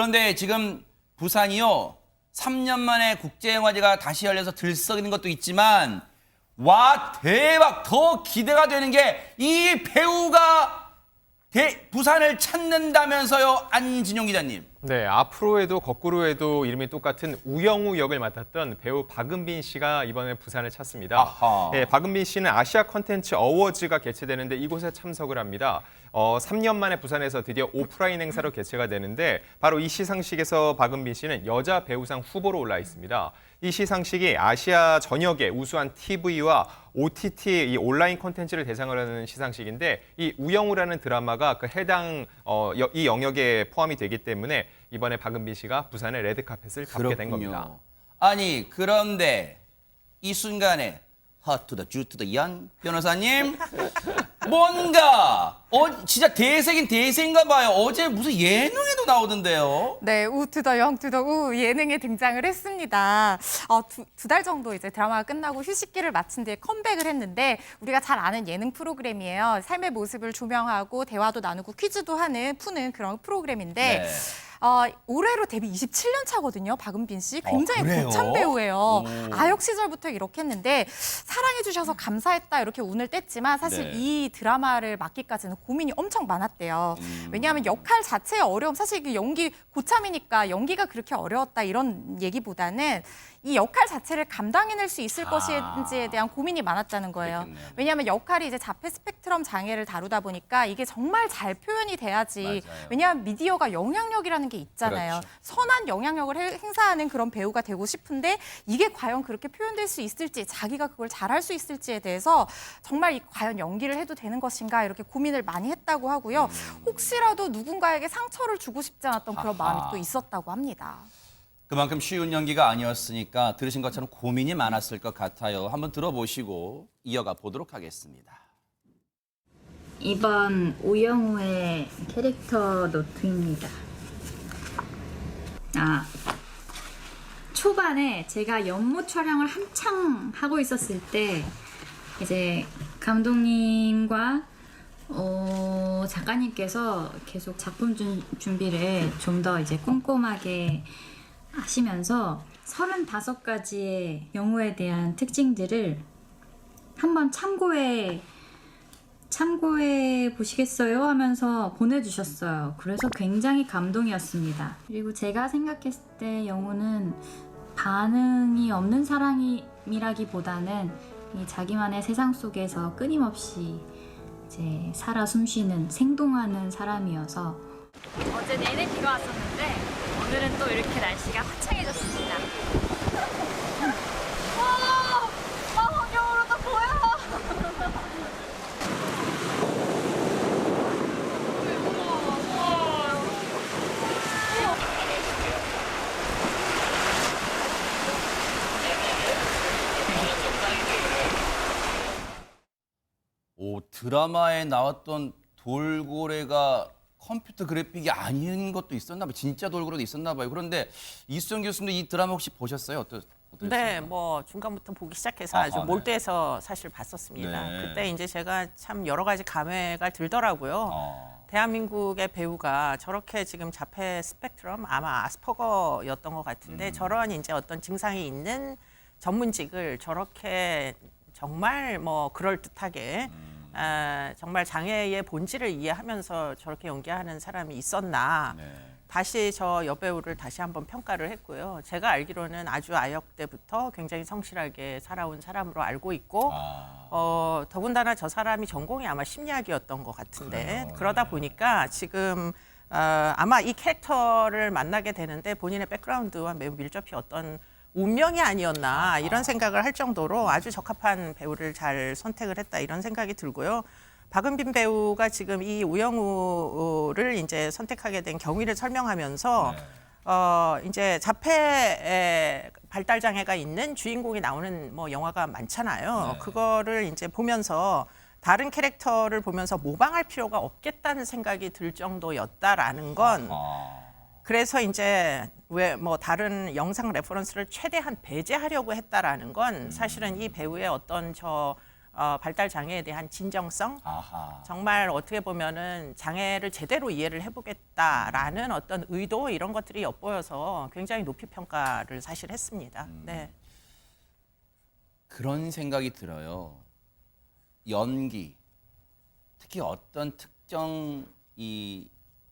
그런데 지금 부산이요. 3년 만에 국제영화제가 다시 열려서 들썩이는 것도 있지만 와 대박 더 기대가 되는 게 이 배우가 부산을 찾는다면서요. 안진용 기자님. 네, 앞으로에도 거꾸로에도 이름이 똑같은 우영우 역을 맡았던 배우 박은빈 씨가 이번에 부산을 찾습니다. 아하. 네, 박은빈 씨는 아시아 컨텐츠 어워즈가 개최되는데 이곳에 참석을 합니다. 3년 만에 부산에서 드디어 오프라인 행사로 개최가 되는데 바로 이 시상식에서 박은빈 씨는 여자 배우상 후보로 올라 있습니다. 이 시상식이 아시아 전역의 우수한 TV와 OTT 이 온라인 콘텐츠를 대상으로 하는 시상식인데 이 우영우라는 드라마가 그 해당 이 영역에 포함이 되기 때문에 이번에 박은빈 씨가 부산의 레드카펫을 밟게 된 겁니다. 아니 그런데 이 순간에 허투더 주투더 연 변호사님 뭔가 진짜 대세긴 대세인가 봐요. 어제 무슨 예능에도 나오던데요. 네, 우투더 영투더 우 예능에 등장을 했습니다. 두 달 정도 이제 드라마가 끝나고 휴식기를 마친 뒤에 컴백을 했는데 우리가 잘 아는 예능 프로그램이에요. 삶의 모습을 조명하고 대화도 나누고 퀴즈도 푸는 그런 프로그램인데 네. 올해로 데뷔 27년 차거든요. 박은빈 씨. 굉장히 그래요? 고참 배우예요. 오. 아역 시절부터 이렇게 했는데 사랑해 주셔서 감사했다 이렇게 운을 뗐지만 사실 네. 이 드라마를 맡기까지는 고민이 엄청 많았대요. 왜냐하면 역할 자체의 어려움, 사실 그 연기 고참이니까 연기가 그렇게 어려웠다 이런 얘기보다는 이 역할 자체를 감당해낼 수 있을 것인지에 대한 고민이 많았다는 거예요. 그렇겠네요. 왜냐하면 역할이 이제 자폐 스펙트럼 장애를 다루다 보니까 이게 정말 잘 표현이 돼야지. 맞아요. 왜냐하면 미디어가 영향력이라는 게 있잖아요. 그렇죠. 선한 영향력을 행사하는 그런 배우가 되고 싶은데 이게 과연 그렇게 표현될 수 있을지, 자기가 그걸 잘할 수 있을지에 대해서 정말 과연 연기를 해도 되는 것인가 이렇게 고민을 많이 했다고 하고요. 혹시라도 누군가에게 상처를 주고 싶지 않았던 그런 마음이 또 있었다고 합니다. 그만큼 쉬운 연기가 아니었으니까 들으신 것처럼 고민이 많았을 것 같아요. 한번 들어보시고 이어가 보도록 하겠습니다. 이번 우영우의 캐릭터 노트입니다. 초반에 제가 연못 촬영을 한창 하고 있었을 때 이제 감독님과 작가님께서 계속 작품 준비를 좀 더 이제 꼼꼼하게 하시면서 35가지의 영우에 대한 특징들을 한번 참고해 보시겠어요? 하면서 보내주셨어요. 그래서 굉장히 감동이었습니다. 그리고 제가 생각했을 때 영우는 반응이 없는 사람이라기보다는 이 자기만의 세상 속에서 끊임없이 이제 살아 숨쉬는 생동하는 사람이어서 어제 내내 비가 왔었는데 오늘은 또 이렇게 날씨가 화창해졌습니다. 환경으로 또 보여! 드라마에 나왔던 돌고래가 컴퓨터 그래픽이 아닌 것도 있었나 봐요. 진짜 돌고래도 있었나 봐요. 그런데 이수정 교수님도 이 드라마 혹시 보셨어요? 네, 뭐 중간부터 보기 시작해서 아주 네. 몰두해서 사실 봤었습니다. 네. 그때 이제 제가 참 여러 가지 감회가 들더라고요. 대한민국의 배우가 저렇게 지금 자폐 스펙트럼 아마 아스퍼거였던 것 같은데 저런 이제 어떤 증상이 있는 전문직을 저렇게 정말 뭐 그럴듯하게 정말 장애의 본질을 이해하면서 저렇게 연기하는 사람이 있었나. 네. 다시 저 여배우를 다시 한번 평가를 했고요. 제가 알기로는 아주 아역 때부터 굉장히 성실하게 살아온 사람으로 알고 있고 더군다나 저 사람이 전공이 아마 심리학이었던 것 같은데 그래요. 그러다 보니까 지금 아마 이 캐릭터를 만나게 되는데 본인의 백그라운드와 매우 밀접히 어떤 운명이 아니었나 이런 생각을 할 정도로 아주 적합한 배우를 잘 선택을 했다 이런 생각이 들고요. 박은빈 배우가 지금 이 우영우를 이제 선택하게 된 경위를 설명하면서 이제 자폐 발달 장애가 있는 주인공이 나오는 뭐 영화가 많잖아요. 그거를 이제 보면서 다른 캐릭터를 보면서 모방할 필요가 없겠다는 생각이 들 정도였다라는 건 그래서 이제 왜 뭐 다른 영상 레퍼런스를 최대한 배제하려고 했다라는 건 사실은 이 배우의 어떤 발달 장애에 대한 진정성, 아하. 정말 어떻게 보면은 장애를 제대로 이해를 해보겠다라는 어떤 의도 이런 것들이 엿보여서 굉장히 높이 평가를 사실 했습니다. 네. 그런 생각이 들어요. 연기, 특히 어떤 특정 이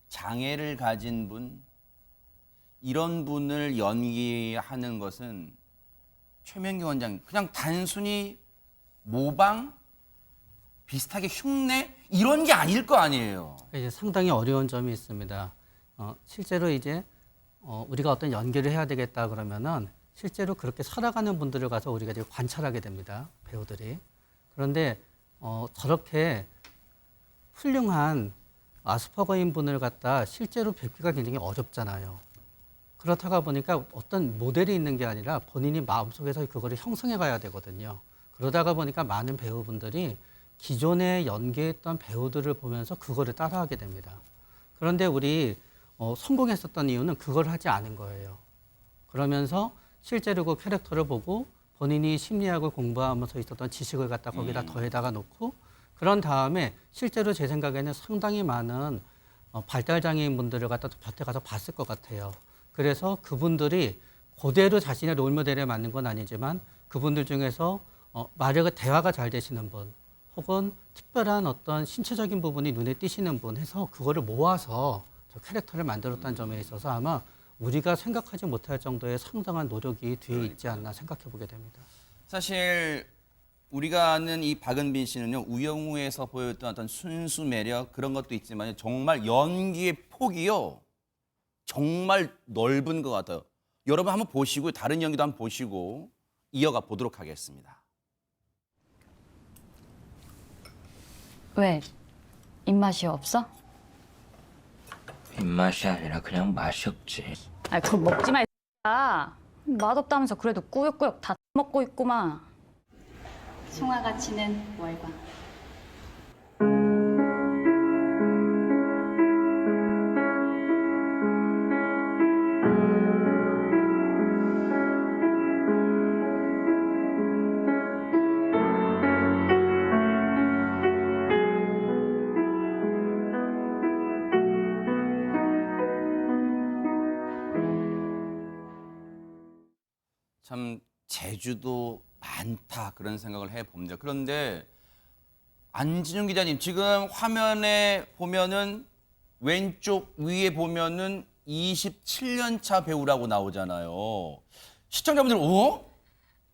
장애를 가진 분, 이런 분을 연기하는 것은 최명기 원장 그냥 단순히 모방, 비슷하게 흉내 이런 게 아닐 거 아니에요. 이제 상당히 어려운 점이 있습니다. 실제로 이제 우리가 어떤 연기를 해야 되겠다 그러면은 실제로 그렇게 살아가는 분들을 가서 우리가 이제 관찰하게 됩니다. 배우들이. 그런데 저렇게 훌륭한 아스퍼거인 분을 갖다 실제로 뵙기가 굉장히 어렵잖아요. 그렇다가 보니까 어떤 모델이 있는 게 아니라 본인이 마음속에서 그거를 형성해 가야 되거든요. 그러다가 보니까 많은 배우분들이 기존에 연기했던 배우들을 보면서 그거를 따라하게 됩니다. 그런데 우리 성공했었던 이유는 그걸 하지 않은 거예요. 그러면서 실제로 그 캐릭터를 보고 본인이 심리학을 공부하면서 있었던 지식을 갖다 거기다 더해다가 놓고 그런 다음에 실제로 제 생각에는 상당히 많은 발달장애인 분들을 갖다 곁에 가서 봤을 것 같아요. 그래서 그분들이 그대로 자신의 롤모델에 맞는 건 아니지만 그분들 중에서 만약에 대화가 잘 되시는 분 혹은 특별한 어떤 신체적인 부분이 눈에 띄시는 분 해서 그거를 모아서 저 캐릭터를 만들었다는 점에 있어서 아마 우리가 생각하지 못할 정도의 상당한 노력이 뒤에 있지 않나 생각해 보게 됩니다. 사실 우리가 아는 이 박은빈 씨는요, 우영우에서 보였던 어떤 순수 매력 그런 것도 있지만 정말 연기의 폭이요 정말 넓은 것 같아요. 여러분 한번 보시고 다른 연기도 한번 보시고 이어가 보도록 하겠습니다. 왜? 입맛이 없어? 입맛이 아니라 그냥 맛이 없지. 아이 그거 먹지 마. 맛없다면서 그래도 꾸역꾸역 다 먹고 있구만. 송아가치는 월광. 참 제주도 많다 그런 생각을 해봅니다. 그런데 안진용 기자님 지금 화면에 보면은 왼쪽 위에 보면은 27년 차 배우라고 나오잖아요. 시청자분들 오?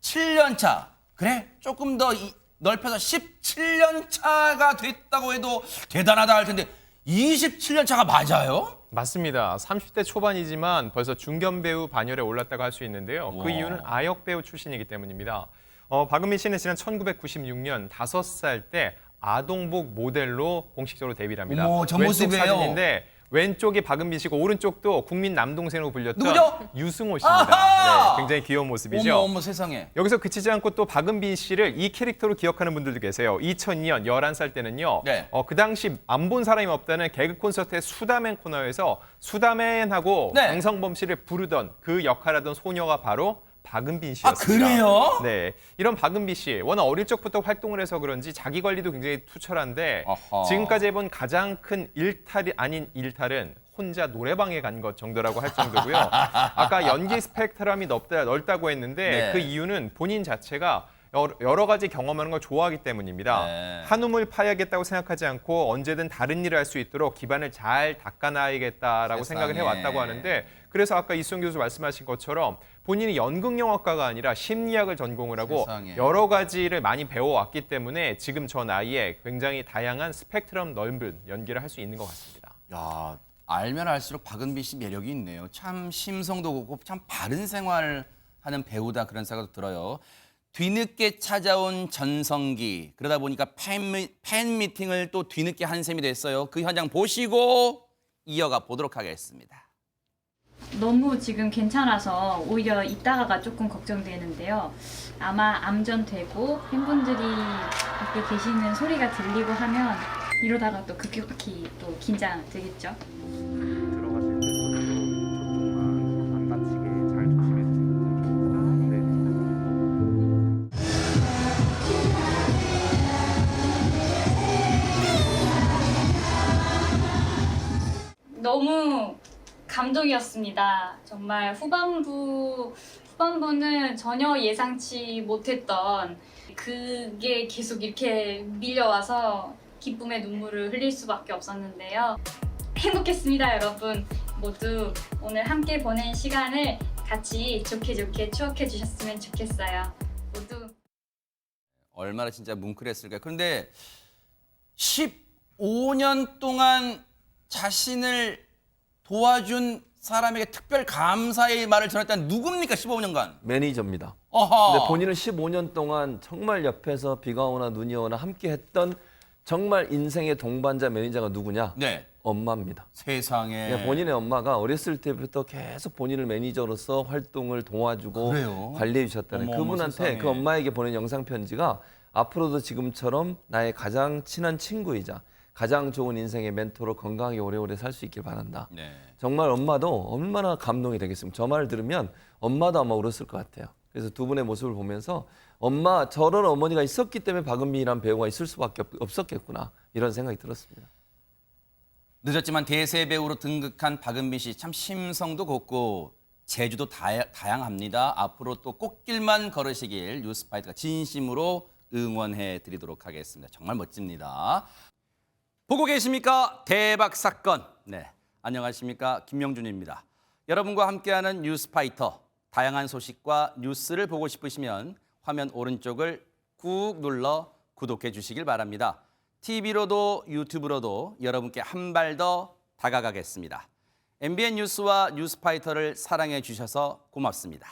7년 차. 그래? 조금 더 넓혀서 17년 차가 됐다고 해도 대단하다 할 텐데 27년 차가 맞아요? 맞습니다. 30대 초반이지만 벌써 중견 배우 반열에 올랐다고 할 수 있는데요. 그 와. 이유는 아역 배우 출신이기 때문입니다. 박은빈 씨는 지난 1996년 5살 때 아동복 모델로 공식적으로 데뷔를 합니다. 어머, 저 왼쪽 모습이에요. 사진인데 왼쪽이 박은빈 씨고 오른쪽도 국민 남동생으로 불렸던 누구죠? 유승호 씨입니다. 아하! 네, 굉장히 귀여운 모습이죠. 어머 세상에. 여기서 그치지 않고 또 박은빈 씨를 이 캐릭터로 기억하는 분들도 계세요. 2002년 11살 때는요. 네. 그 당시 안 본 사람이 없다는 개그 콘서트의 수다맨 코너에서 수다맨하고 네. 강성범 씨를 부르던 그 역할하던 소녀가 바로 박은빈 씨였습니다. 아 그래요? 네, 이런 박은빈 씨 워낙 어릴 적부터 활동을 해서 그런지 자기 관리도 굉장히 투철한데 아하. 지금까지 해본 가장 큰 일탈이 아닌 일탈은 혼자 노래방에 간 것 정도라고 할 정도고요. 아까 연기 스펙트럼이 넓다고 했는데 네. 그 이유는 본인 자체가 여러 가지 경험하는 걸 좋아하기 때문입니다. 네. 한우물 파야겠다고 생각하지 않고 언제든 다른 일을 할 수 있도록 기반을 잘 닦아놔야겠다라고 세상에. 생각을 해왔다고 하는데 그래서 아까 이수영 교수 말씀하신 것처럼 본인이 연극영화과가 아니라 심리학을 전공을 하고 세상에. 여러 가지를 많이 배워왔기 때문에 지금 저 나이에 굉장히 다양한 스펙트럼 넓은 연기를 할 수 있는 것 같습니다. 야, 알면 알수록 박은빈 씨 매력이 있네요. 참 심성도 고고 참 바른 생활하는 배우다 그런 생각도 들어요. 뒤늦게 찾아온 전성기. 그러다 보니까 팬 미팅을 또 뒤늦게 한 셈이 됐어요. 그 현장 보시고 이어가 보도록 하겠습니다. 너무 지금 괜찮아서 오히려 이따가가 조금 걱정되는데요. 아마 암전되고 팬분들이 밖에 계시는 소리가 들리고 하면 이러다가 또 급격히 또 긴장되겠죠. 들어가실 때 조금만 안 다치게 잘 조심해 주세요. 감동이었습니다. 정말 후반부는 전혀 예상치 못했던 그게 계속 이렇게 밀려와서 기쁨의 눈물을 흘릴 수밖에 없었는데요. 행복했습니다, 여러분. 모두 오늘 함께 보낸 시간을 같이 좋게 추억해 주셨으면 좋겠어요. 모두 얼마나 진짜 뭉클했을까요? 그런데 15년 동안 자신을 도와준 사람에게 특별 감사의 말을 전했다는 누굽니까? 15년간. 매니저입니다. 어허. 근데 본인은 15년 동안 정말 옆에서 비가 오나 눈이 오나 함께 했던 정말 인생의 동반자 매니저가 누구냐? 네. 엄마입니다. 세상에. 그러니까 본인의 엄마가 어렸을 때부터 계속 본인을 매니저로서 활동을 도와주고 그래요? 관리해 주셨다는 어머, 그분한테 세상에. 그 엄마에게 보낸 영상 편지가 앞으로도 지금처럼 나의 가장 친한 친구이자 가장 좋은 인생의 멘토로 건강하게 오래오래 살 수 있길 바란다. 네. 정말 엄마도 얼마나 감동이 되겠습니까? 저 말을 들으면 엄마도 아마 울었을 것 같아요. 그래서 두 분의 모습을 보면서 엄마 저런 어머니가 있었기 때문에 박은빈이라는 배우가 있을 수밖에 없었겠구나 이런 생각이 들었습니다. 늦었지만 대세 배우로 등극한 박은빈 씨 참 심성도 곱고 재주도 다양합니다. 앞으로 또 꽃길만 걸으시길 뉴스파이터가 진심으로 응원해 드리도록 하겠습니다. 정말 멋집니다. 보고 계십니까? 대박 사건. 네, 안녕하십니까? 김명준입니다. 여러분과 함께하는 뉴스파이터. 다양한 소식과 뉴스를 보고 싶으시면 화면 오른쪽을 꾹 눌러 구독해 주시길 바랍니다. TV로도 유튜브로도 여러분께 한 발 더 다가가겠습니다. MBN 뉴스와 뉴스파이터를 사랑해 주셔서 고맙습니다.